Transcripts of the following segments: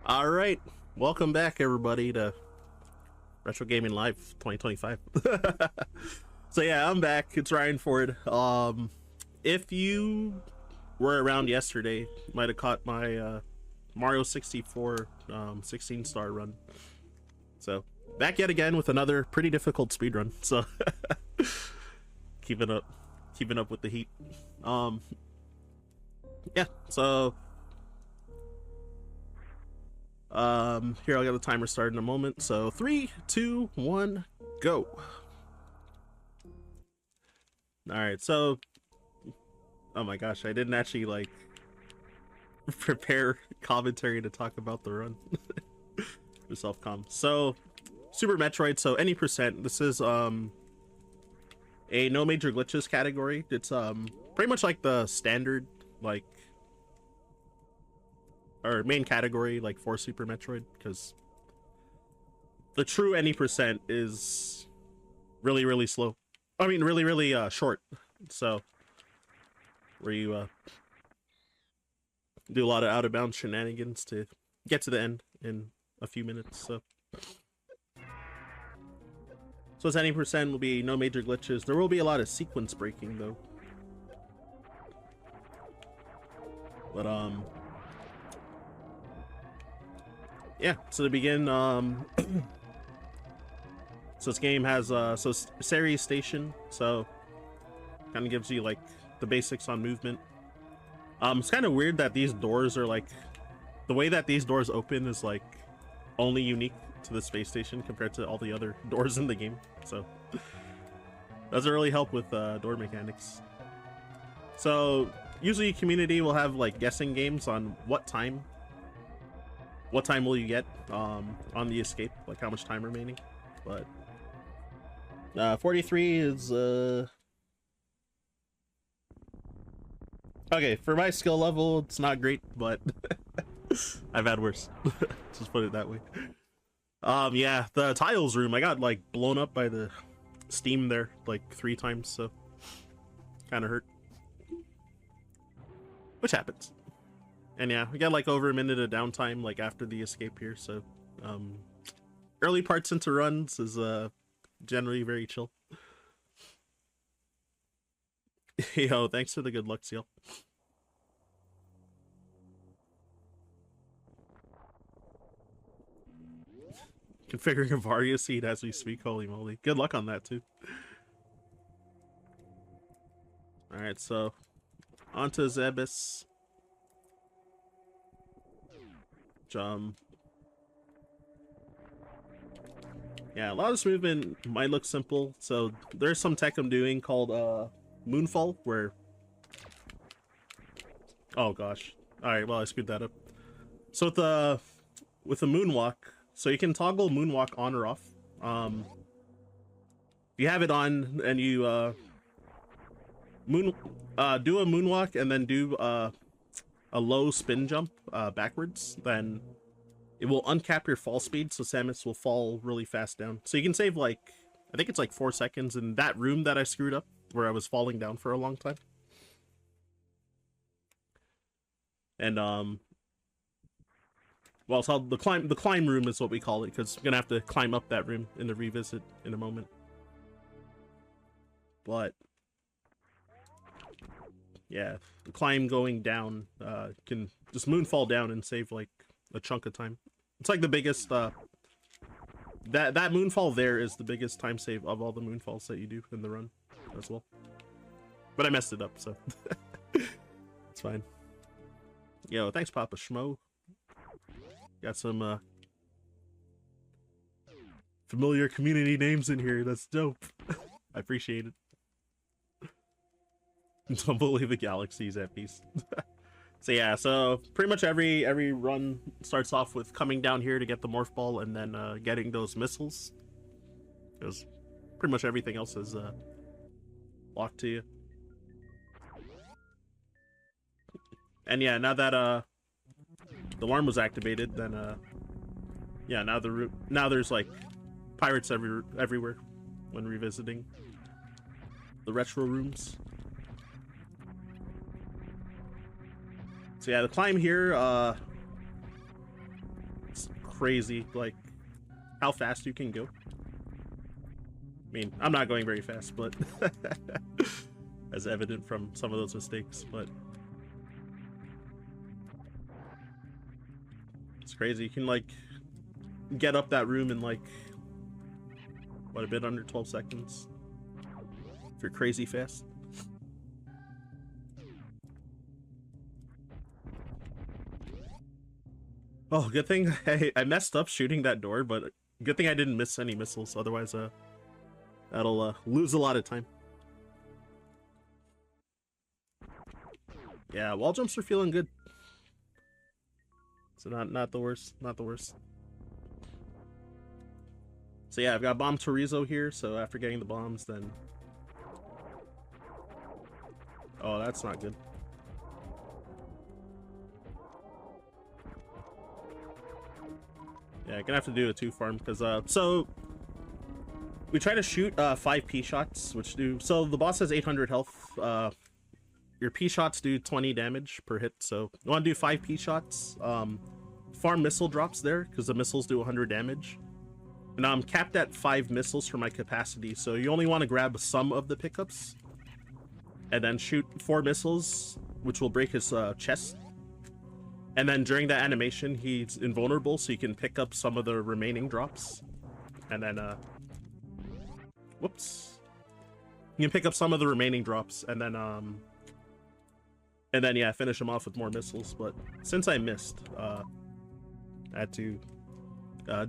All right, welcome back everybody to Retro Gaming Live 2025. So yeah, I'm back. It's RyanFord. If you were around yesterday, you might have caught my Mario 64 16-star run. So back yet again with another pretty difficult speedrun. So keeping up with the heat. Yeah. So here, I'll get the timer started in a moment. So 3, 2, 1, go. All right, so oh my gosh, I didn't actually like prepare commentary to talk about the run for self-com. So Super Metroid, so any percent, this is a no major glitches category. It's pretty much like the standard like or main category like for Super Metroid, because the true any percent is really slow. I mean really short. So where you do a lot of out of bounds shenanigans to get to the end in a few minutes. So it's any percent will be no major glitches. There will be a lot of sequence breaking though. But yeah, so to begin, so this game has series station, so kind of gives you like the basics on movement. It's kind of weird that these doors are like, the way that these doors open is like only unique to the space station compared to all the other doors in the game, so doesn't really help with door mechanics. So usually community will have like guessing games on what time will you get on the escape, like how much time remaining. But 43 is okay for my skill level. It's not great, but I've had worse. Just put it that way. Yeah, the tiles room, I got like blown up by the steam there like 3 times, so kind of hurt, which happens. And yeah, we got like over a minute of downtime like after the escape here, so early parts into runs is generally very chill. Yo, thanks for the good luck, Seal. Configuring a Varia seed as we speak. Holy moly, good luck on that too. All right, so onto Zebus. Yeah, a lot of this movement might look simple. So there's some tech I'm doing called Moonfall, where oh gosh, all right, well I screwed that up. So with the moonwalk, so you can toggle moonwalk on or off. You have it on and you do a moonwalk and then do a low spin jump backwards, then it will uncap your fall speed, so Samus will fall really fast down. So you can save like, I think it's like 4 seconds in that room that I screwed up where I was falling down for a long time. And well, it's called the climb room is what we call it, because I'm gonna have to climb up that room in the revisit in a moment. But yeah, the climb going down can just moonfall down and save like a chunk of time. It's like the biggest that moonfall there is the biggest time save of all the moonfalls that you do in the run as well. But I messed it up, so it's fine. Yo, thanks Papa Schmo. Got some familiar community names in here. That's dope. I appreciate it. Don't believe the galaxy's at peace. So yeah, so pretty much every run starts off with coming down here to get the morph ball and then getting those missiles, because pretty much everything else is locked to you. And yeah, now that the alarm was activated, then yeah, now there's like pirates everywhere when revisiting the retro rooms. So yeah, the climb here crazy, like, how fast you can go. I mean, I'm not going very fast, but as evident from some of those mistakes, but it's crazy. You can, like, get up that room in, like, what, a bit under 12 seconds if you're crazy fast. Oh, good thing I messed up shooting that door, but good thing I didn't miss any missiles. Otherwise, that'll lose a lot of time. Yeah, wall jumps are feeling good. So not the worst, not the worst. So yeah, I've got bomb Chorizo here. So after getting the bombs, then oh, that's not good. Yeah, gonna have to do a 2 farm because so we try to shoot 5 P shots, which do so the boss has 800 health. Your P shots do 20 damage per hit, so you want to do 5 P shots. Farm missile drops there because the missiles do 100 damage, and I'm capped at 5 missiles for my capacity, so you only want to grab some of the pickups and then shoot 4 missiles, which will break his chest. And then during that animation, he's invulnerable, so you can pick up some of the remaining drops. And then, whoops. You can pick up some of the remaining drops, and then, yeah, finish him off with more missiles. But since I missed, I had to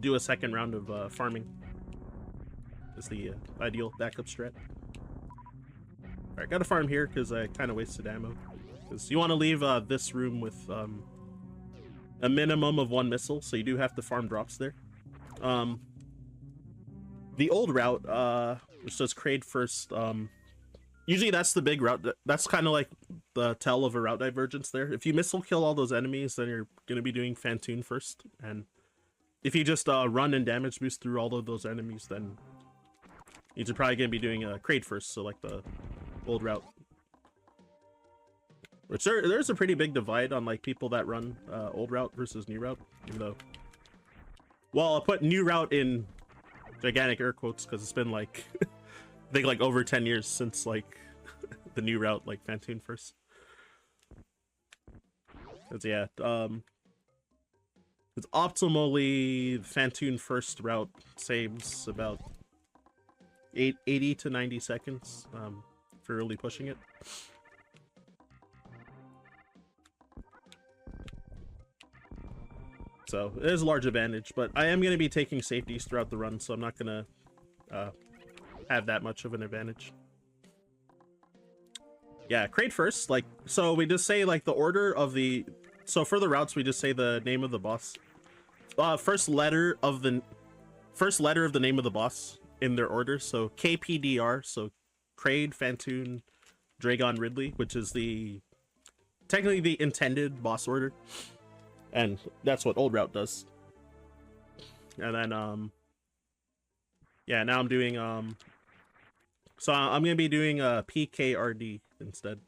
do a second round of farming. Is the ideal backup strat. Alright, gotta farm here, because I kind of wasted ammo. Because you want to leave this room with, a minimum of 1 missile, so you do have to farm drops there. The old route, which does Kraid first, usually that's the big route. That's kind of like the tell of a route divergence there. If you missile kill all those enemies, then you're going to be doing Fantoon first. And if you just run and damage boost through all of those enemies, then you're probably going to be doing Kraid first, so like the old route. Which there's a pretty big divide on like people that run old route versus new route, even though, well, I'll put new route in gigantic air quotes because it's been like I think like over 10 years since like the new route, like Fantoon first. Cause yeah, it's optimally Fantoon first route saves about 80 to 90 seconds for really pushing it. So it is a large advantage, but I am going to be taking safeties throughout the run, so I'm not going to have that much of an advantage. Yeah, Kraid first, like, so we just say like the order of the, so for the routes we just say the name of the boss. First letter of the name of the boss in their order, so KPDR, so Kraid, Fantoon, Dragon, Ridley, which is technically the intended boss order. And that's what old route does. And then, yeah, now I'm doing, so I'm going to be doing PKRD instead.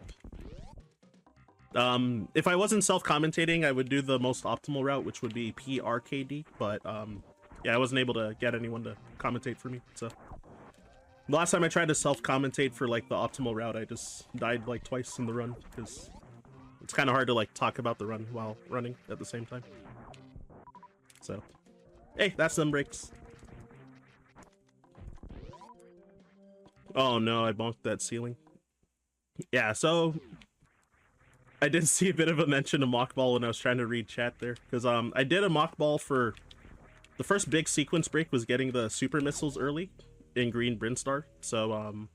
If I wasn't self-commentating, I would do the most optimal route, which would be PRKD, but, yeah, I wasn't able to get anyone to commentate for me, so. The last time I tried to self-commentate for, like, the optimal route, I just died, like, twice in the run, because it's kind of hard to like talk about the run while running at the same time. So, hey, that's some breaks. Oh no, I bonked that ceiling. Yeah, so I did see a bit of a mention of mockball when I was trying to read chat there, because I did a mockball for the first big sequence break was getting the super missiles early in Green Brinstar. So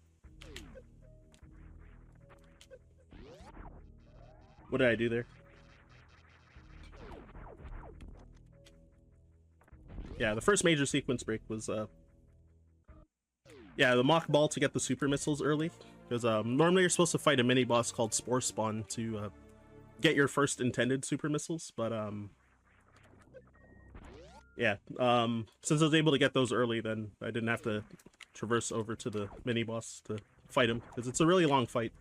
what did I do there? Yeah, the first major sequence break was, yeah, the mock ball to get the super missiles early. Because normally you're supposed to fight a mini boss called Spore Spawn to get your first intended super missiles, but yeah, since I was able to get those early, then I didn't have to traverse over to the mini boss to fight him, because it's a really long fight.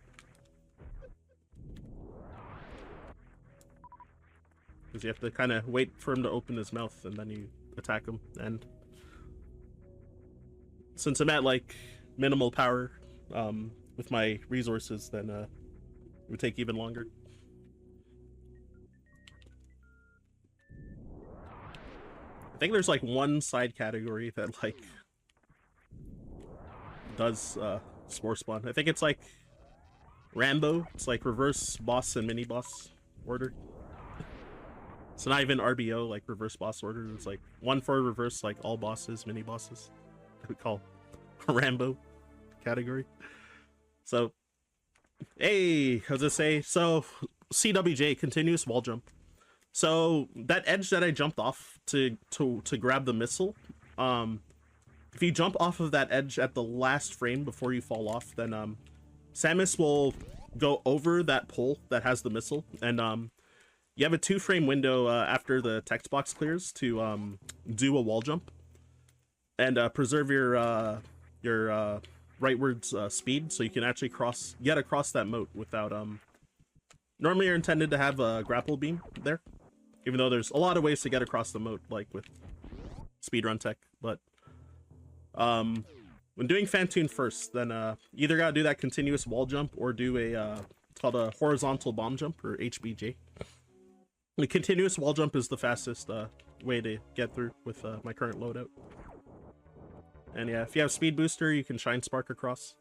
because you have to kind of wait for him to open his mouth and then you attack him. And since I'm at like minimal power with my resources, then it would take even longer. I think there's like one side category that like does spore spawn. I think it's like Rambo. It's like reverse boss and mini boss order. So not even RBO, like reverse boss order. It's like one for reverse, like all bosses, mini bosses. We call Rambo category. So, hey, how's it say? So CWJ, continuous wall jump. So that edge that I jumped off to grab the missile, if you jump off of that edge at the last frame before you fall off, then Samus will go over that pole that has the missile, and you have a 2-frame window after the text box clears to do a wall jump and preserve your rightwards speed, so you can actually get across that moat without normally you're intended to have a grapple beam there, even though there's a lot of ways to get across the moat, like with speedrun tech. But when doing Fantoon first, then either gotta do that continuous wall jump or do a it's called a horizontal bomb jump, or HBJ. The continuous wall jump is the fastest way to get through with my current loadout. And yeah, if you have speed booster, you can shine spark across.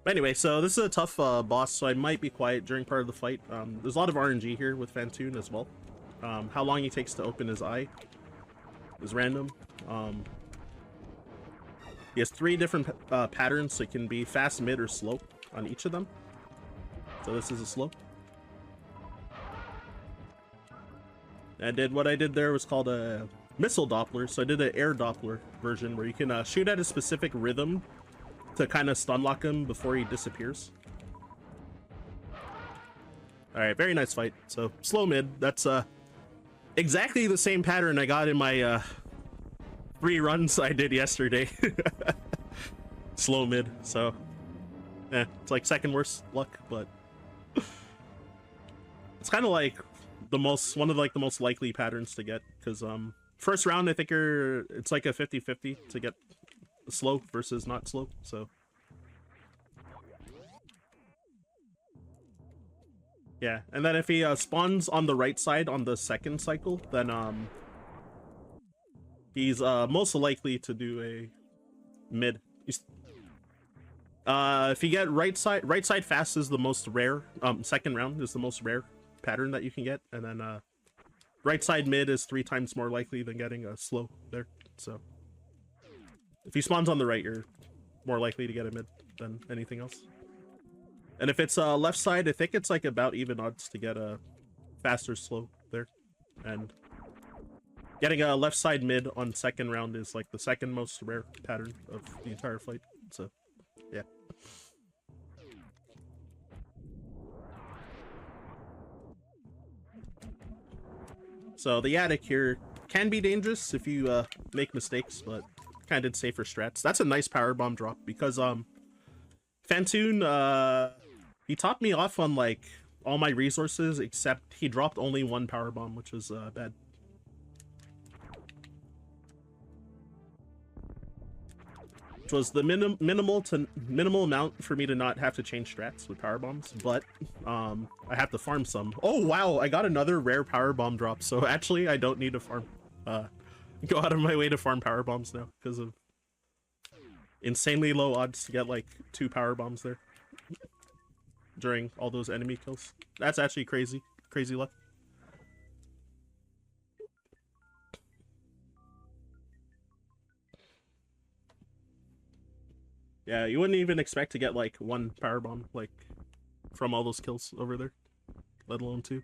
But anyway, so this is a tough boss, so I might be quiet during part of the fight. There's a lot of RNG here with Fantoon as well. How long he takes to open his eye is random. He has 3 different patterns, so it can be fast, mid, or slow on each of them. So this is a slow. What I did there was called a missile Doppler, so I did an air Doppler version where you can shoot at a specific rhythm to kind of stun lock him before he disappears. Alright, very nice fight. So, slow mid, that's exactly the same pattern I got in my 3 runs I did yesterday. Slow mid, so yeah, it's like second worst luck, but it's kind of like one of like the most likely patterns to get, because first round I think it's like a 50-50 to get slow versus not slow. So yeah, and then if he spawns on the right side on the second cycle, then he's most likely to do a mid. If you get right side fast is the most rare. Second round is the most rare pattern that you can get, and then right side mid is 3 times more likely than getting a slow there. So if he spawns on the right, you're more likely to get a mid than anything else. And if it's left side, I think it's like about even odds to get a faster slow there. And getting a left side mid on second round is like the second most rare pattern of the entire fight. So yeah. So the attic here can be dangerous if you make mistakes, but kind of did safer strats. That's a nice power bomb drop, because Fantoon he topped me off on like all my resources, except he dropped only 1 power bomb, which was bad. Which was the minimal amount for me to not have to change strats with power bombs, but I have to farm some. Oh wow, I got another rare power bomb drop, so actually I don't need to farm go out of my way to farm power bombs now, because of insanely low odds to get like 2 power bombs there during all those enemy kills. That's actually crazy luck. Yeah, you wouldn't even expect to get like 1 power bomb like from all those kills over there, let alone 2.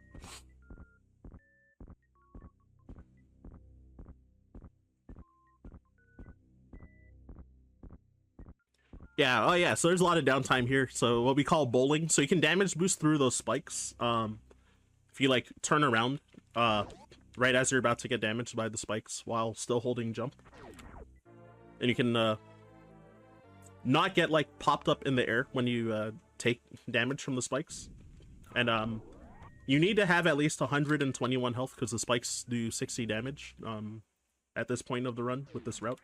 Yeah, oh yeah, so there's a lot of downtime here. So what we call bowling. So you can damage boost through those spikes. If you like turn around right as you're about to get damaged by the spikes while still holding jump. And you can not get like popped up in the air when you take damage from the spikes. And You need to have at least 121 health because the spikes do 60 damage at this point of the run with this route.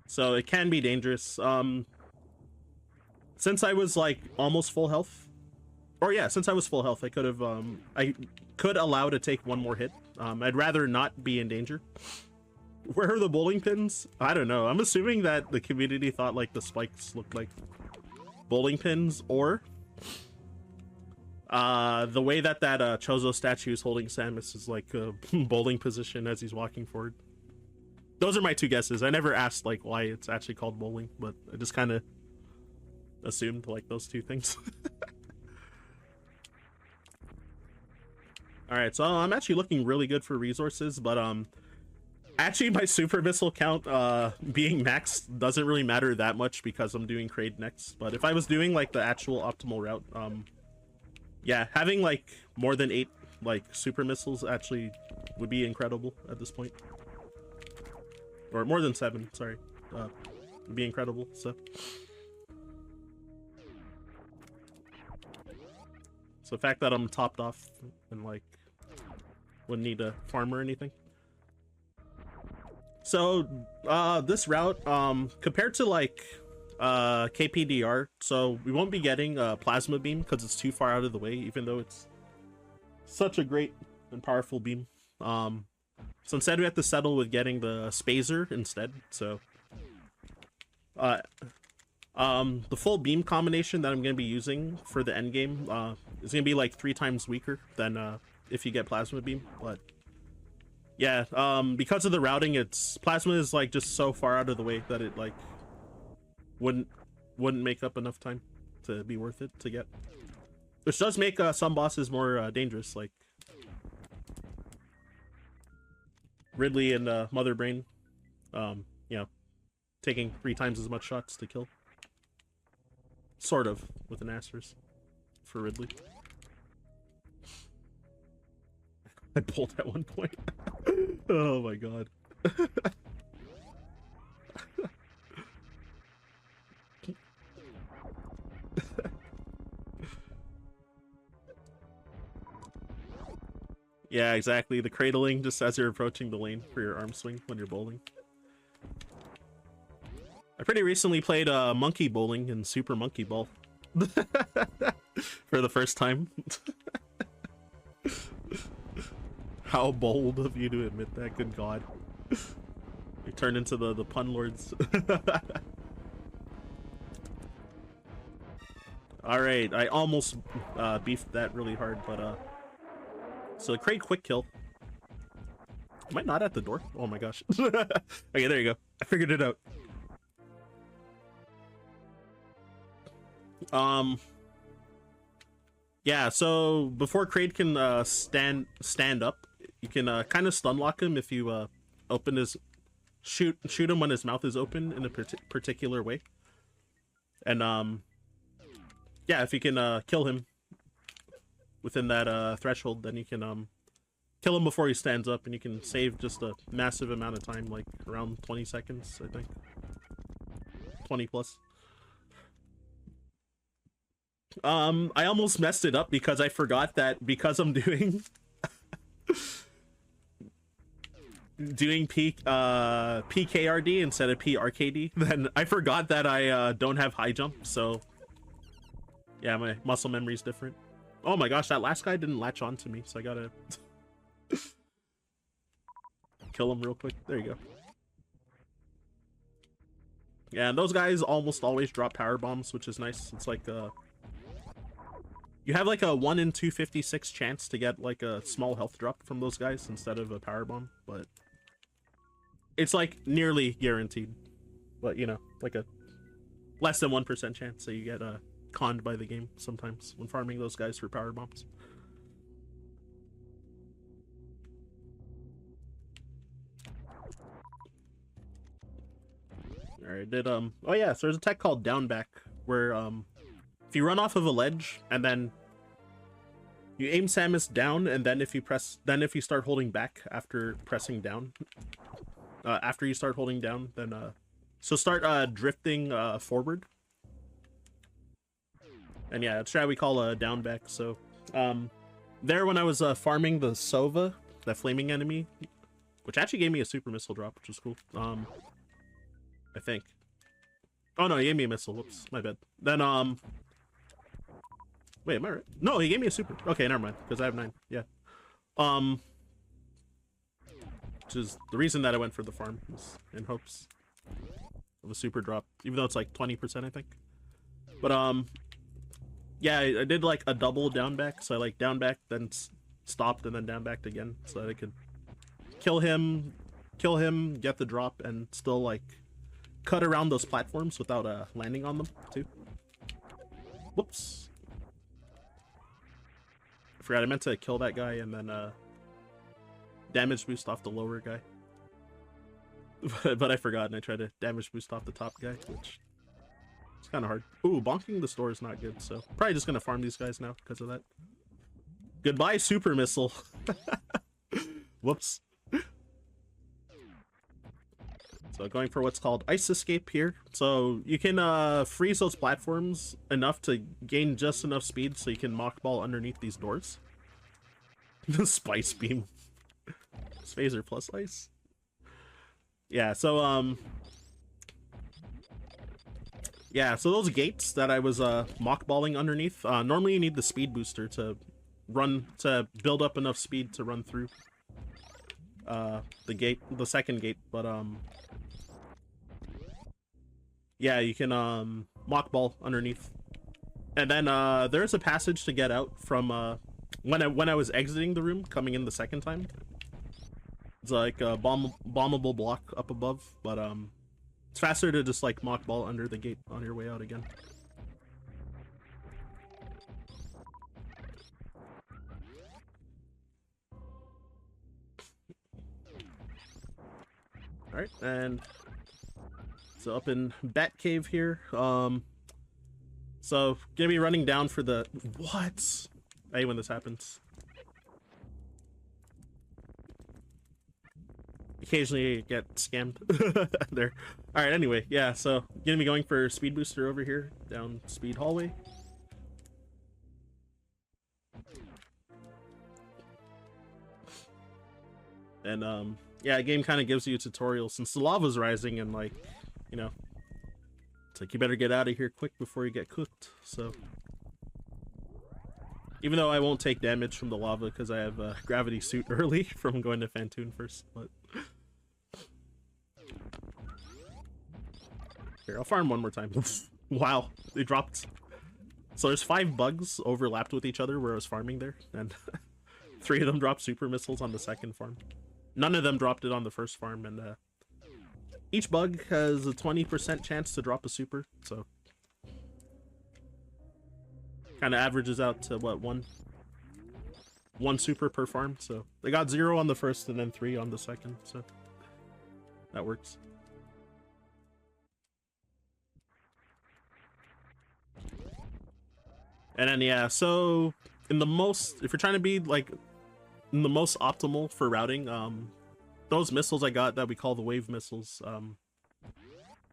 So it can be dangerous. Since I was like almost full health, or yeah, since I was full health, I could allow to take one more hit. I'd rather not be in danger. Where are the bowling pins? I don't know. I'm assuming that the community thought like the spikes looked like bowling pins, or the way that Chozo statue is holding Samus is like a bowling position as he's walking forward. Those are my two guesses. I never asked like why it's actually called bowling, but I just kind of assumed like those two things. All right, so I'm actually looking really good for resources, but actually my super missile count being maxed doesn't really matter that much because I'm doing Kraid next. But if I was doing like the actual optimal route, yeah, having like more than 8 like super missiles actually would be incredible at this point. Or more than 7, sorry. Would be incredible, so. So the fact that I'm topped off and like wouldn't need a farm or anything. So this route, compared to like KPDR, so we won't be getting a plasma beam because it's too far out of the way, even though it's such a great and powerful beam. So instead we have to settle with getting the spazer instead. So the full beam combination that I'm going to be using for the end game is going to be like 3 times weaker than if you get plasma beam. But yeah, because of the routing, plasma is like just so far out of the way that it like wouldn't make up enough time to be worth it to get, which does make some bosses more dangerous, like Ridley and Mother Brain, you know, taking 3 times as much shots to kill. Sort of, with an asterisk for Ridley. I pulled at one point. Oh my god. Yeah, exactly. The cradling just as you're approaching the lane for your arm swing when you're bowling. I pretty recently played monkey bowling in Super Monkey Ball for the first time. How bold of you to admit that, good god. You turned into the pun lords. Alright, I almost beefed that really hard, but so a Kraid quick kill. Am I not at the door? Oh my gosh. Okay, there you go. I figured it out. Yeah, so before Kraid can stand up, you can kind of stun lock him if you open his shoot him when his mouth is open in a particular way. And yeah, if you can kill him within that threshold, then you can kill him before he stands up, and you can save just a massive amount of time, like around 20 seconds, I think. 20 plus. I almost messed it up because I forgot that because I'm doing PKRD instead of PRKD, then I forgot that I don't have high jump, so yeah, my muscle memory is different. Oh my gosh, that last guy didn't latch on to me, so I gotta kill him real quick. There you go. Yeah, and those guys almost always drop power bombs, which is nice. It's like you have like a 1 in 256 chance to get like a small health drop from those guys instead of a power bomb, but it's like nearly guaranteed. But you know, like a less than 1% chance that you get conned by the game sometimes when farming those guys for power bombs. Alright, oh yeah, so there's a tech called down back where if you run off of a ledge and then you aim Samus down, and then if you start holding back after pressing down, after you start holding down, then so start drifting forward. And yeah, that's what we call a down back. So There when I was farming the Sova, that flaming enemy, which actually gave me a super missile drop, which was cool. I think. Oh no, he gave me a missile. Whoops, my bad. Then wait, am I right? No, he gave me a super. Okay, never mind, because I have 9. Yeah. Which is the reason that I went for the farm, was in hopes of a super drop, even though it's like 20%, I think. But yeah, I did like a double down back, so I like down back, then stopped, and then down backed again, so that I could kill him, get the drop, and still like cut around those platforms without landing on them too. Whoops. I forgot I meant to kill that guy and then damage boost off the lower guy. But I forgot and I tried to damage boost off the top guy, which is kind of hard. Ooh, bonking the store is not good, so probably just gonna farm these guys now because of that. Goodbye, super missile. Whoops. So going for what's called ice escape here. So you can freeze those platforms enough to gain just enough speed so you can mockball underneath these doors. Spice beam. Phaser plus ice. Yeah, so yeah, so those gates that I was mockballing underneath, normally you need the speed booster to build up enough speed to run through the second gate, but yeah, you can mockball underneath. And then there's a passage to get out from when I was exiting the room coming in the second time. It's like a bombable block up above, but it's faster to just like mockball under the gate on your way out again. Alright, and so up in Bat Cave here, so gonna be running down for the what? I hate when this happens. Occasionally get scammed there. All right, anyway, yeah, so gonna be going for speed booster over here down speed hallway. And yeah, the game kind of gives you a tutorial since the lava's rising, and like, you know, it's like you better get out of here quick before you get cooked. So even though I won't take damage from the lava because I have a gravity suit early from going to Fantoon first, but here, I'll farm one more time. Wow, they dropped. So there's 5 bugs overlapped with each other where I was farming there, and 3 of them dropped super missiles on the second farm. None of them dropped it on the first farm, and each bug has a 20% chance to drop a super, so kind of averages out to what, one super per farm. So they got 0 on the first and then 3 on the second, so that works. And then yeah, so in the most, if you're trying to be like in the most optimal for routing, those missiles I got that we call the wave missiles,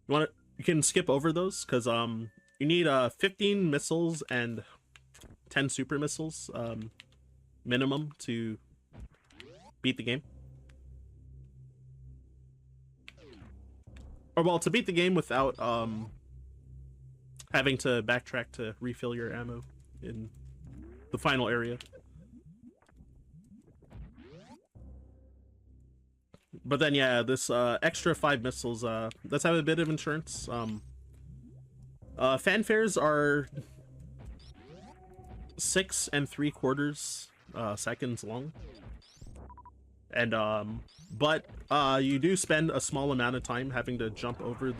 you can skip over those because you need 15 missiles and 10 super missiles minimum to beat the game. Or well, to beat the game without having to backtrack to refill your ammo in the final area. But then yeah, this extra 5 missiles, let's have a bit of insurance. Fanfares are 6 3/4 seconds long, and but you do spend a small amount of time having to jump over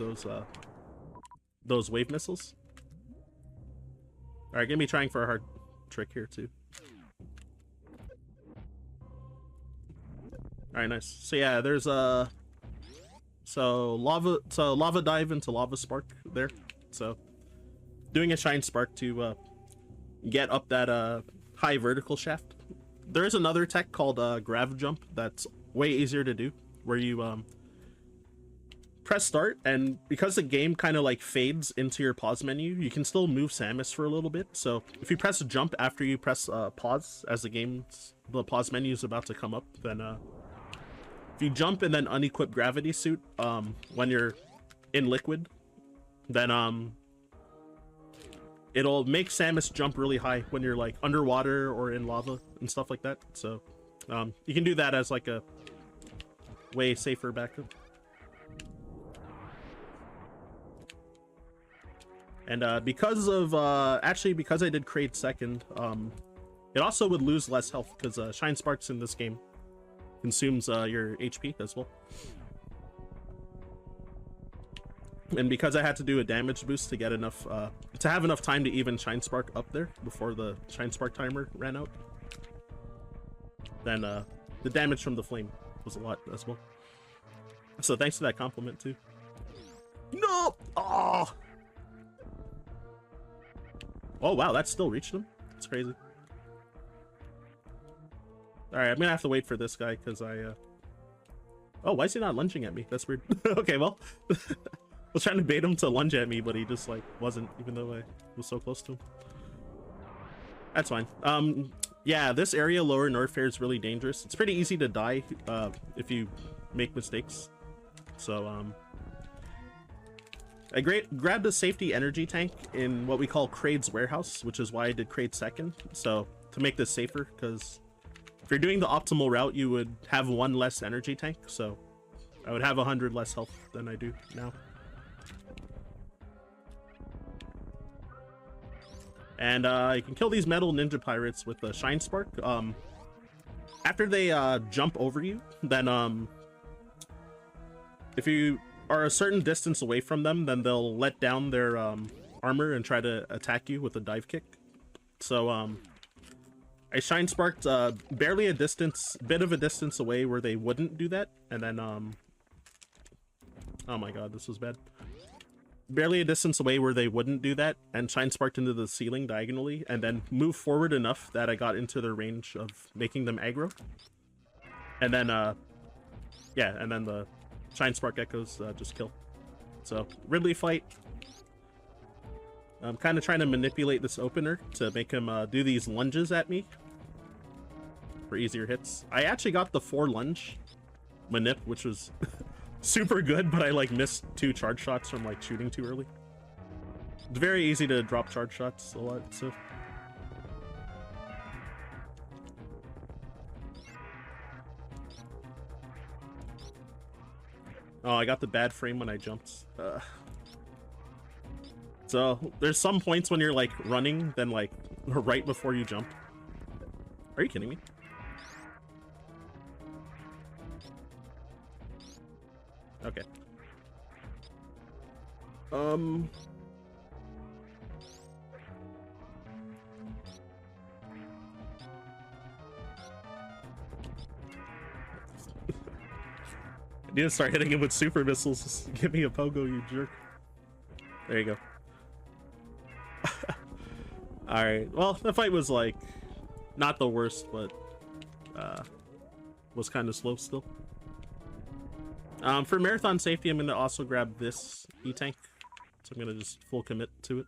those wave missiles. All right, gonna be trying for a hard trick here too. All right, nice. So yeah, there's lava dive into lava spark there. So doing a shine spark to get up that high vertical shaft. There is another tech called grav jump that's way easier to do, where you press start, and because the game kind of like fades into your pause menu, you can still move Samus for a little bit. So if you press jump after you press pause, as the pause menu is about to come up, then if you jump and then unequip gravity suit when you're in liquid, then it'll make Samus jump really high when you're like underwater or in lava and stuff like that. So you can do that as like a way safer backup. And because I did Kraid second, it also would lose less health because Shine Sparks in this game consumes your HP as well. And because I had to do a damage boost to get enough, to have enough time to even Shine Spark up there before the Shine Spark timer ran out, then the damage from the flame was a lot as well. So thanks for that compliment too. No! Oh! Oh wow, that still reached him? That's crazy. Alright, I'm gonna have to wait for this guy because Oh, why is he not lunging at me? That's weird. Okay, well. I was trying to bait him to lunge at me, but he just like wasn't, even though I was so close to him. That's fine. Yeah, this area, Lower Norfair, is really dangerous. It's pretty easy to die if you make mistakes. So I grabbed a safety energy tank in what we call Kraid's warehouse, which is why I did Kraid second. So to make this safer, because if you're doing the optimal route, you would have one less energy tank. So I would have 100 less health than I do now. And you can kill these metal ninja pirates with the Shine Spark. After they jump over you, then if you are a certain distance away from them, then they'll let down their armor and try to attack you with a dive kick. So I Shine Sparked barely a bit of a distance away where they wouldn't do that, and then oh my god, this was bad. Barely a distance away where they wouldn't do that, and Shine Sparked into the ceiling diagonally, and then move forward enough that I got into their range of making them aggro. And then yeah, and then the Shine Spark echoes just kill. So Ridley fight. I'm kind of trying to manipulate this opener to make him do these lunges at me for easier hits. I actually got the 4 lunge manip, which was super good, but I like missed 2 charge shots from like shooting too early. It's very easy to drop charge shots a lot, so. Oh, I got the bad frame when I jumped. So there's some points when you're like running, then like right before you jump. Are you kidding me? Okay. I need to start hitting him with super missiles. Give me a pogo, you jerk. There you go. Alright, well, the fight was like not the worst, but was kind of slow still. For marathon safety, I'm going to also grab this E-Tank, so I'm going to just full commit to it.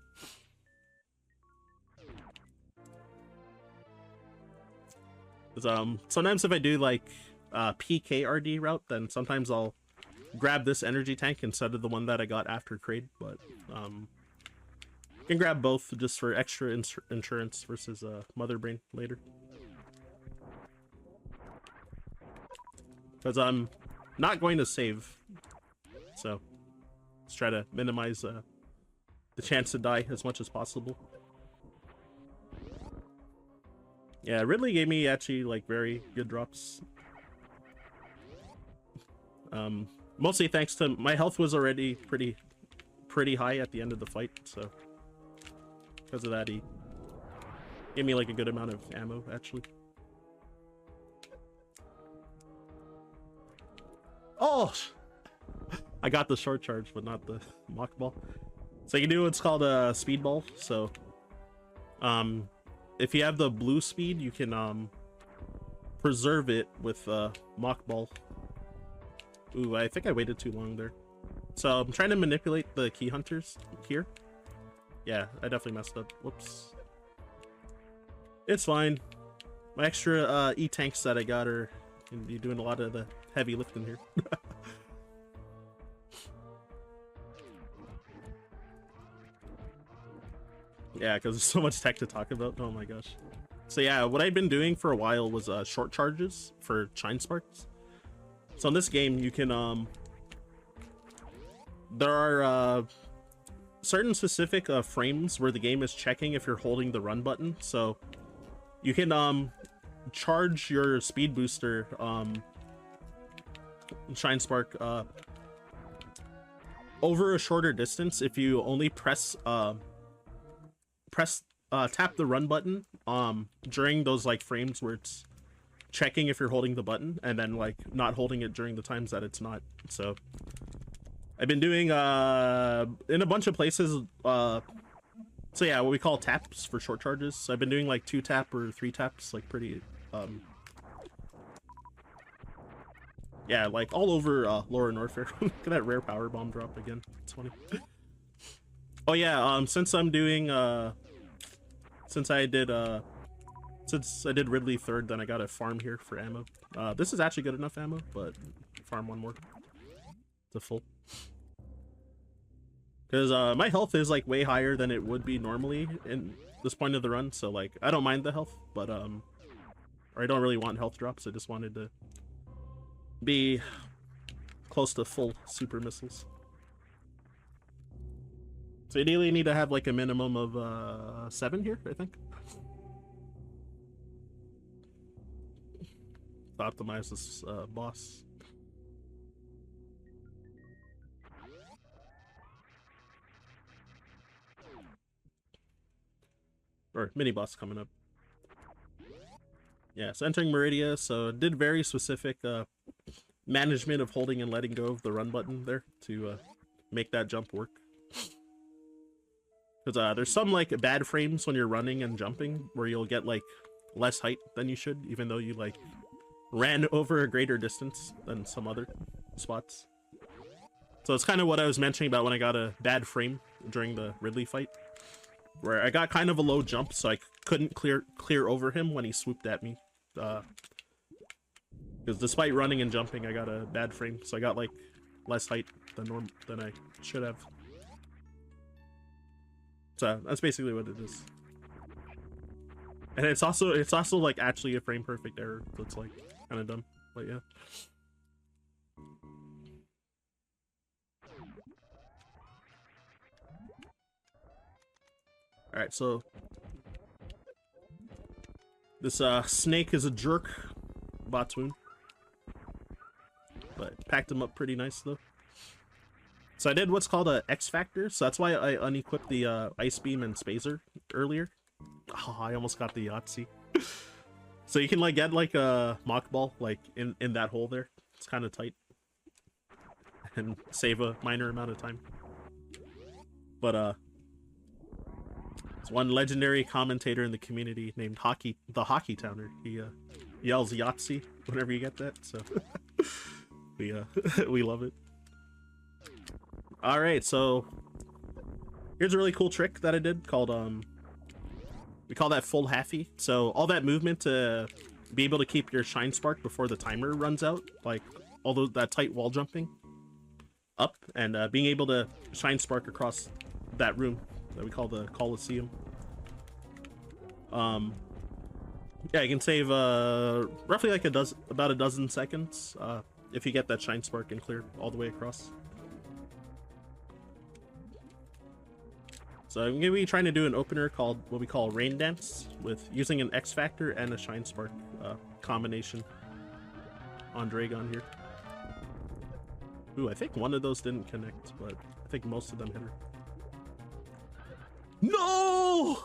Sometimes if I do like PKRD route, then sometimes I'll grab this energy tank instead of the one that I got after Kraid, but you can grab both just for extra insurance versus Mother Brain later. Because I'm not going to save, so let's try to minimize the chance to die as much as possible. Yeah, Ridley gave me actually like very good drops. Mostly thanks to my health was already pretty high at the end of the fight, so because of that he gave me like a good amount of ammo actually. Oh, I got the short charge, but not the mock ball. So you can do what's called a speed ball. So, if you have the blue speed, you can preserve it with mock ball. Ooh, I think I waited too long there. So I'm trying to manipulate the key hunters here. Yeah, I definitely messed up. Whoops. It's fine. My extra E-tanks that I got are gonna be doing a lot of the heavy lifting here. Yeah, because there's so much tech to talk about. Oh my gosh. So yeah, what I've been doing for a while was short charges for Shine Sparks. So in this game, you can there are certain specific frames where the game is checking if you're holding the run button. So you can charge your speed booster Shine Spark over a shorter distance if you only tap the run button during those like frames where it's checking if you're holding the button, and then like not holding it during the times that it's not. So I've been doing in a bunch of places so yeah, what we call taps for short charges. So I've been doing like 2 tap or 3 taps, like pretty yeah, like all over Lower Norfair. Look at that rare power bomb drop again. It's funny. Oh yeah, since I'm doing since I did Ridley third, then I got a farm here for ammo. This is actually good enough ammo, but farm one more to full. Because my health is like way higher than it would be normally in this point of the run, so like I don't mind the health, but or I don't really want health drops. I just wanted to be close to full super missiles. So ideally you need to have like a minimum of 7 here, I think. To optimize this boss. Or mini boss coming up. Yeah, so entering Meridia, so did very specific management of holding and letting go of the run button there to make that jump work. Because there's some like bad frames when you're running and jumping where you'll get like less height than you should, even though you like ran over a greater distance than some other spots. So it's kind of what I was mentioning about when I got a bad frame during the Ridley fight, where I got kind of a low jump, so I couldn't clear over him when he swooped at me. Because despite running and jumping, I got a bad frame, so I got like less height than I should have. So that's basically what it is. And it's also like actually a frame perfect error, so it's like kind of dumb, but yeah. All right, so this snake is a jerk, Batoon, but packed him up pretty nice though. So I did what's called a X Factor, so that's why I unequipped the Ice Beam and Spazer earlier. Oh, I almost got the Yahtzee. So you can like get like a Mach Ball like in that hole there. It's kind of tight. And save a minor amount of time. But there's one legendary commentator in the community named the Hockey Towner. He yells Yahtzee whenever you get that, so we love it. Alright, so here's a really cool trick that I did called we call that full halfy. So all that movement to be able to keep your Shine Spark before the timer runs out, like all that tight wall jumping up, and being able to Shine Spark across that room that we call the Coliseum. Yeah, you can save roughly like about a dozen seconds if you get that Shine Spark and clear all the way across. So I'm gonna be trying to do an opener called what we call Rain Dance, with using an X Factor and a Shine Spark combination on Dragon here. Ooh, I think one of those didn't connect, but I think most of them hit her. No!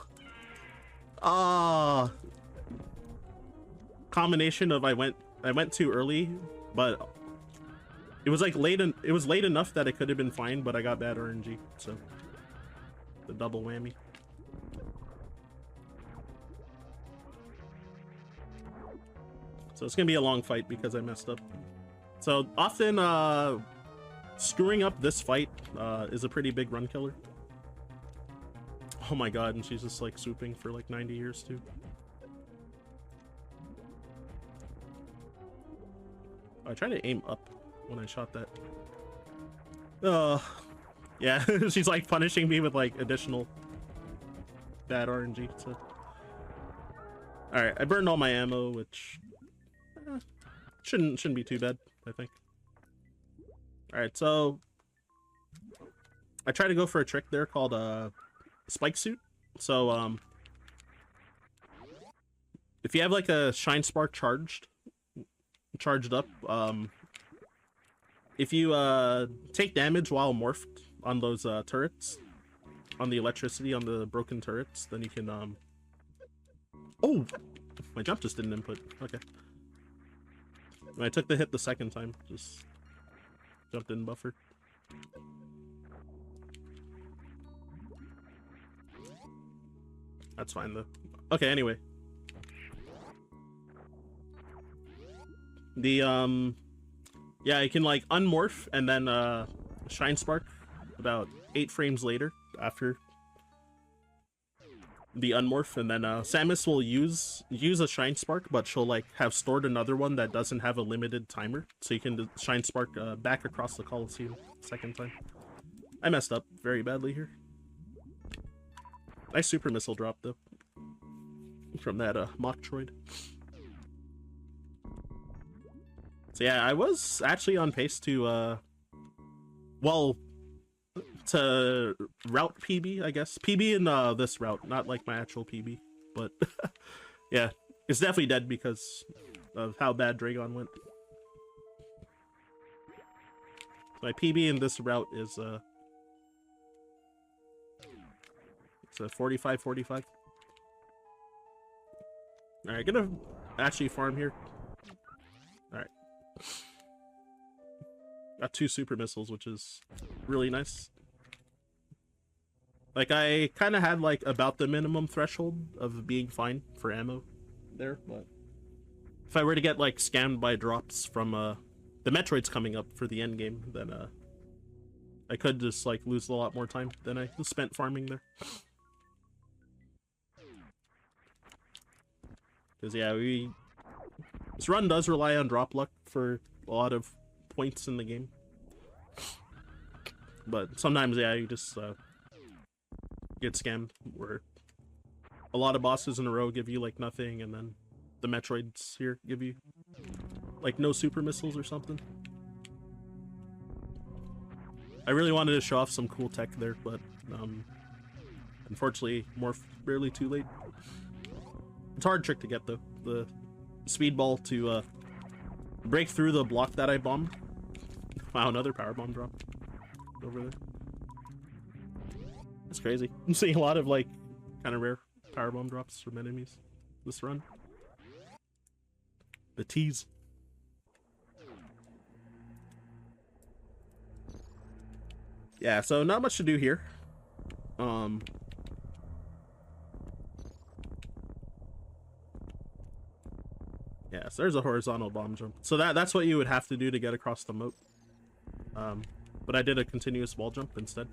Combination of I went too early, but it was like late enough that it could have been fine, but I got bad RNG, so the double whammy. So it's gonna be a long fight because I messed up. So often so screwing up this fight is a pretty big run killer. Oh my god, and she's just like swooping for like 90 years too. I tried to aim up when I shot that. Yeah, she's like punishing me with like additional bad RNG. So, all right, I burned all my ammo, which shouldn't be too bad, I think. All right, so I tried to go for a trick there called spike suit. So if you have like a shine spark charged up, if you take damage while morphed on those turrets, on the electricity on the broken turrets, then you can oh, my jump just didn't input. Okay, when I took the hit the second time, just jumped in buffer. That's fine though. Okay, anyway. The yeah, you can like unmorph and then shine spark about 8 frames later after the unmorph, and then Samus will use a shine spark, but she'll like have stored another one that doesn't have a limited timer, so you can shine spark back across the Coliseum second time. I messed up very badly here. Nice super missile drop though from that Metroid. So yeah, I was actually on pace to well, to route PB, I guess. PB in this route, not like my actual PB, but yeah, it's definitely dead because of how bad Dragon went. My PB in this route is it's a 45-45. Alright, gonna actually farm here. Alright. Got 2 super missiles, which is really nice. Like, I kind of had, like, about the minimum threshold of being fine for ammo there, but if I were to get, like, scammed by drops from, the Metroids coming up for the end game, then, I could just, like, lose a lot more time than I spent farming there. Because, yeah, this run does rely on drop luck for a lot of points in the game. But sometimes, yeah, you just get scammed, where a lot of bosses in a row give you, like, nothing, and then the Metroids here give you, like, no super missiles or something. I really wanted to show off some cool tech there, but unfortunately, morph barely too late. It's a hard trick to get, though. The speed ball to break through the block that I bombed. Wow, another power bomb drop over there. That's crazy. I'm seeing a lot of, like, kind of rare power bomb drops from enemies this run. The tease. Yeah, so not much to do here. Yeah, so there's a horizontal bomb jump. So that's what you would have to do to get across the moat. But I did a continuous wall jump instead.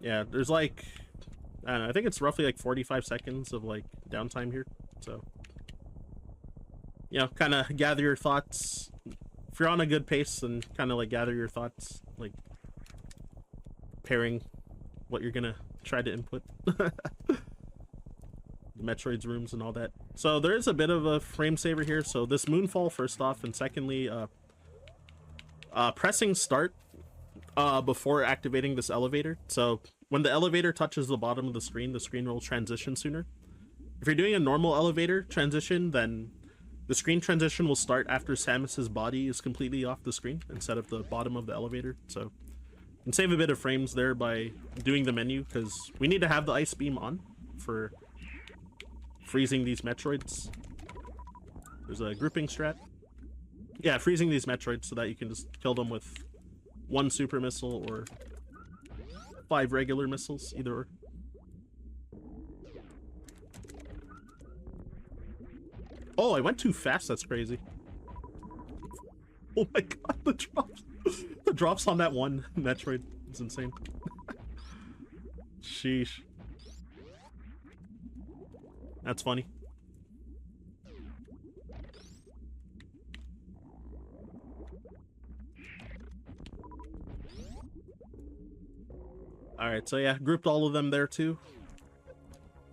Yeah, there's like, I don't know, I think it's roughly like 45 seconds of like downtime here. So, you know, kind of gather your thoughts. If you're on a good pace, then kind of like gather your thoughts, like pairing what you're gonna try to input. Metroid's rooms and all that. So there is a bit of a frame saver here. So this moonfall first off, and secondly, pressing start before activating this elevator. So when the elevator touches the bottom of the screen will transition sooner. If you're doing a normal elevator transition, then the screen transition will start after Samus's body is completely off the screen instead of the bottom of the elevator. So you can save a bit of frames there by doing the menu, because we need to have the ice beam on for freezing these Metroids. There's a grouping strat. Yeah, freezing these Metroids so that you can just kill them with 1 super missile or 5 regular missiles, either or. Oh, I went too fast, that's crazy. Oh my god, the drops. The drops on that one Metroid is insane. Sheesh. That's funny. Alright, so yeah, grouped all of them there too.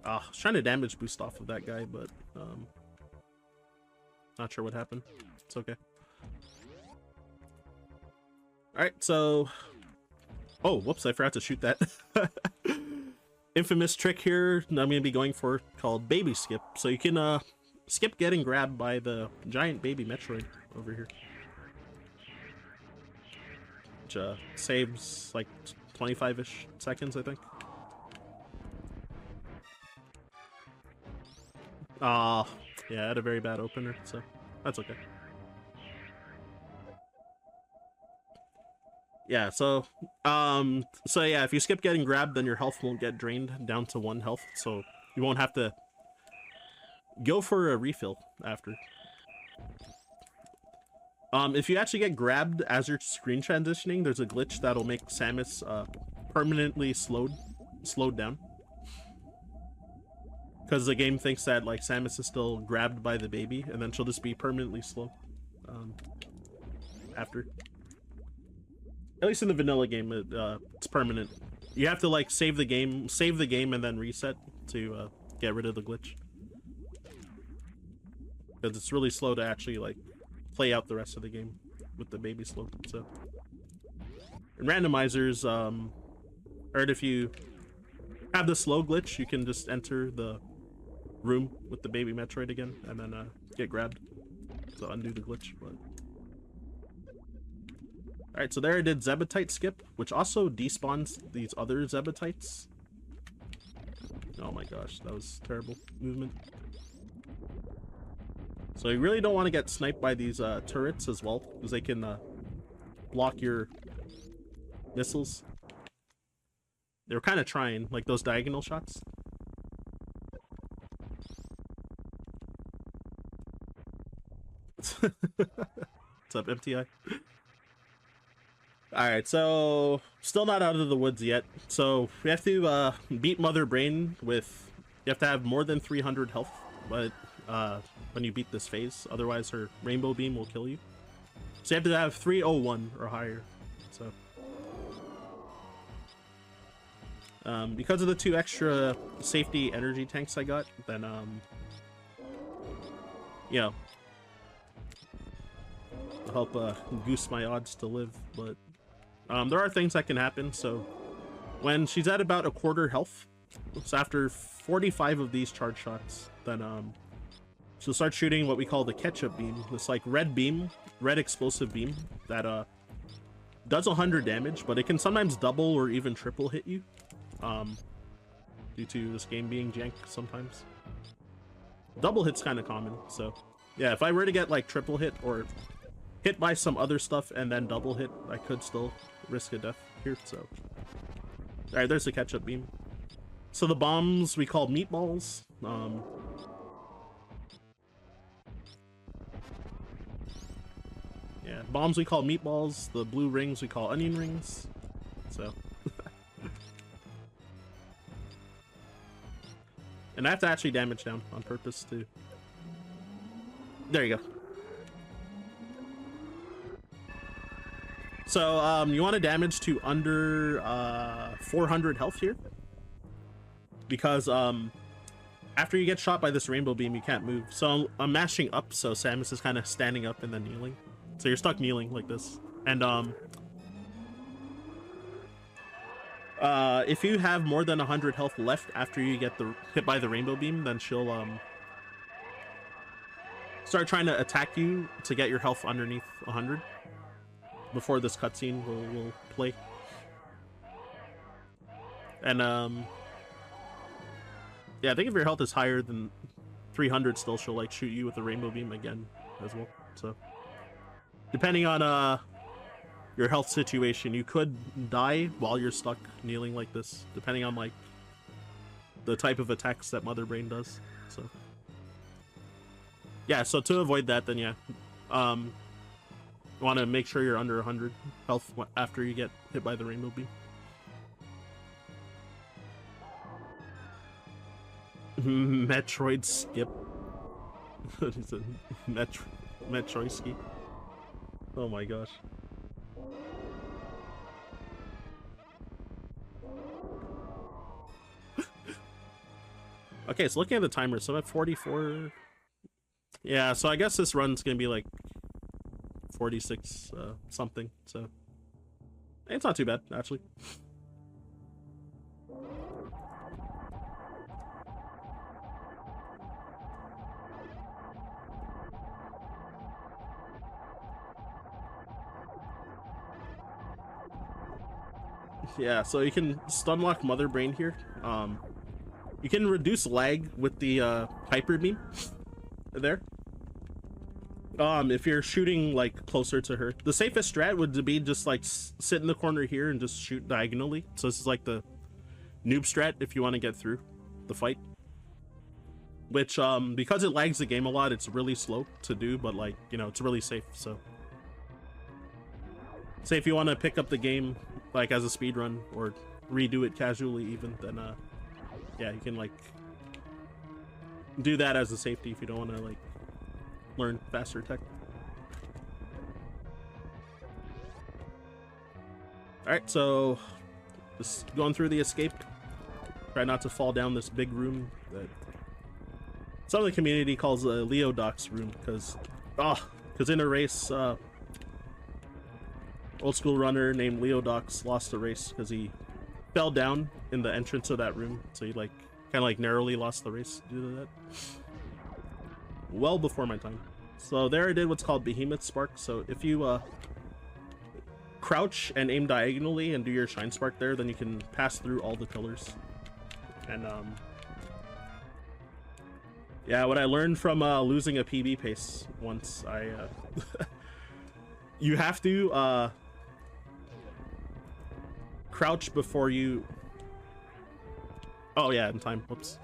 I was trying to damage boost off of that guy, but not sure what happened. It's okay. Alright, so... Oh, whoops, I forgot to shoot that. Infamous trick here I'm going to be going for called baby skip. So you can skip getting grabbed by the giant baby Metroid over here. Which saves like 25-ish seconds, I think. Yeah, I had a very bad opener, so that's okay. Yeah, so yeah, if you skip getting grabbed, then your health won't get drained down to 1 health, so you won't have to go for a refill after. If you actually get grabbed as you're screen transitioning, there's a glitch that'll make Samus permanently slowed down. Because the game thinks that like Samus is still grabbed by the baby, and then she'll just be permanently slow after. At least in the vanilla game, it's permanent. You have to like save the game, and then reset to get rid of the glitch. Because it's really slow to actually like play out the rest of the game with the baby slow. So, and randomizers, or if you have the slow glitch, you can just enter the room with the baby Metroid again, and then get grabbed to undo the glitch. But alright, so there I did Zebetite skip, which also despawns these other Zebetites. Oh my gosh, that was terrible movement. So you really don't want to get sniped by these turrets as well, because they can block your missiles. They were kind of trying, like those diagonal shots. What's up, MTI? Alright, so still not out of the woods yet. So we have to beat Mother Brain with... You have to have more than 300 health, but when you beat this phase, otherwise her Rainbow Beam will kill you. So you have to have 301 or higher. So because of the 2 extra safety energy tanks I got, then you know, help goose my odds to live. But there are things that can happen. So when she's at about a quarter health, so after 45 of these charge shots, then she'll start shooting what we call the ketchup beam. This like red explosive beam that does 100 damage, but it can sometimes double or even triple hit you, due to this game being jank sometimes. Double hit's kind of common, so yeah, if I were to get like triple hit or hit by some other stuff and then double hit, I could still risk a death here. So alright, there's the ketchup beam. So the bombs we call meatballs. Yeah, bombs we call meatballs. The blue rings we call onion rings. So and I have to actually damage down on purpose too. There you go. So you want to damage to under 400 health here, because after you get shot by this rainbow beam, you can't move. So I'm mashing up, so Samus is kind of standing up and then kneeling. So you're stuck kneeling like this. And if you have more than 100 health left after you get hit by the rainbow beam, then she'll start trying to attack you to get your health underneath 100 before this cutscene will play. And yeah, I think if your health is higher than 300 still, she'll like shoot you with the rainbow beam again as well. So depending on your health situation, you could die while you're stuck kneeling like this, depending on like the type of attacks that Mother Brain does. So yeah, so to avoid that, then yeah, want to make sure you're under 100 health after you get hit by the rainbow beam. Metroid skip. What is it? Metroid ski. Oh my gosh. Okay, so looking at the timer, so I'm at 44. Yeah, so I guess this run's gonna be like 46 something, so it's not too bad actually. Yeah, so you can stun lock Mother Brain here. You can reduce lag with the hyper beam there. If you're shooting like closer to her, the safest strat would be just like sit in the corner here and just shoot diagonally. So this is like the noob strat if you want to get through the fight. Which because it lags the game a lot, it's really slow to do, but like, you know, it's really safe. So say if you want to pick up the game like as a speed run or redo it casually even, then yeah, you can like do that as a safety if you don't want to like learn faster tech. All right, so just going through the escape. Try not to fall down this big room that some of the community calls a Leodoc's room because in a race, old school runner named Leodox lost a race because he fell down in the entrance of that room, so he like kind of like narrowly lost the race due to that. Well before my time. So there I did what's called Behemoth Spark. So if you crouch and aim diagonally and do your Shine Spark there, then you can pass through all the pillars. And yeah, what I learned from losing a PB pace once, you have to crouch before you... Oh yeah, in time. Whoops.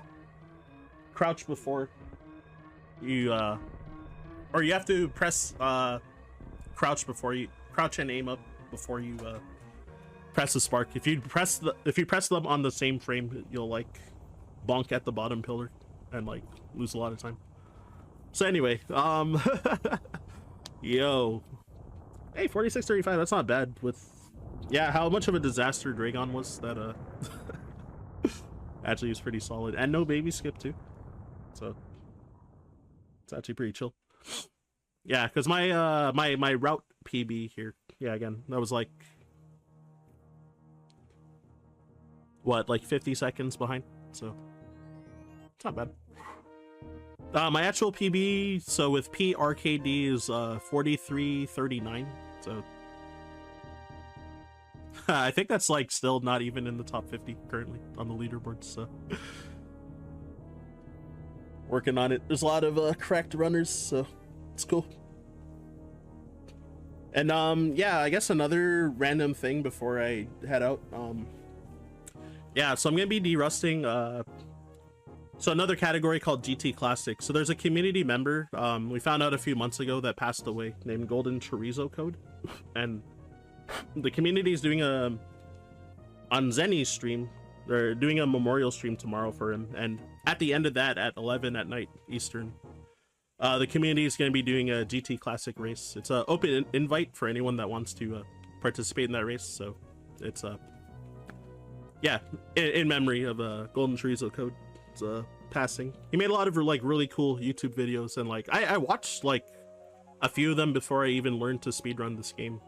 Crouch before you or you have to press crouch before you crouch and aim up before you press the spark. If you press them on the same frame, you'll like bonk at the bottom pillar and like lose a lot of time. So anyway, yo, hey, 4635, that's not bad with, yeah, how much of a disaster Dragon was. That actually was pretty solid, and no baby skip too, so it's actually pretty chill. Yeah, because my my route PB here, yeah, again, that was like what, like 50 seconds behind, so it's not bad. My actual PB, so with PRKD, is 43:39, so I think that's like still not even in the top 50 currently on the leaderboards, so working on it. There's a lot of cracked runners, so it's cool. And yeah, I guess another random thing before I head out, yeah, so I'm gonna be derusting so another category called GT Classic. So there's a community member we found out a few months ago that passed away named Golden Chorizo Code, and the community is doing a on Zenny's stream. They're doing a memorial stream tomorrow for him, and at the end of that, at 11 at night Eastern, the community is going to be doing a GT Classic race. It's an open invite for anyone that wants to participate in that race. So it's yeah, in memory of Golden Chorizo Code. It's passing. He made a lot of like really cool YouTube videos, and like I watched like a few of them before I even learned to speedrun this game.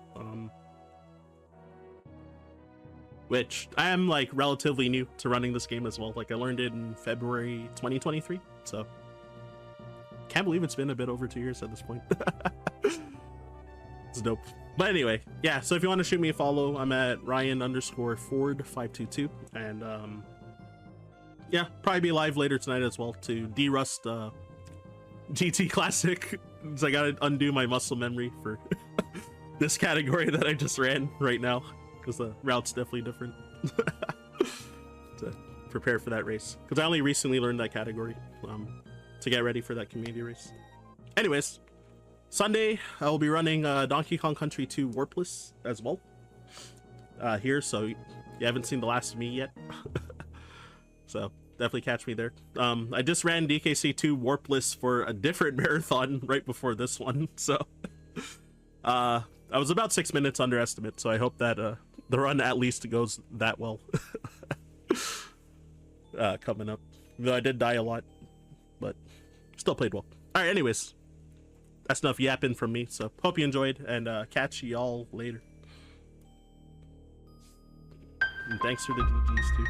Which I am like relatively new to running this game as well. Like I learned it in February 2023, so can't believe it's been a bit over 2 years at this point. It's dope. But anyway, yeah, so if you want to shoot me a follow, I'm at Ryan_Ford522, and yeah, probably be live later tonight as well to derust GT Classic. So I gotta undo my muscle memory for this category that I just ran right now, because the route's definitely different. To prepare for that race, because I only recently learned that category to get ready for that community race. Anyways, Sunday, I will be running Donkey Kong Country 2 Warpless as well here, so you haven't seen the last of me yet. So definitely catch me there. I just ran DKC 2 Warpless for a different marathon right before this one, so I was about 6 minutes under estimate, so I hope that the run at least goes that well. Coming up, though I did die a lot, but still played well. All right, anyways, that's enough yapping from me, so hope you enjoyed, and catch y'all later. And thanks for the GGs too.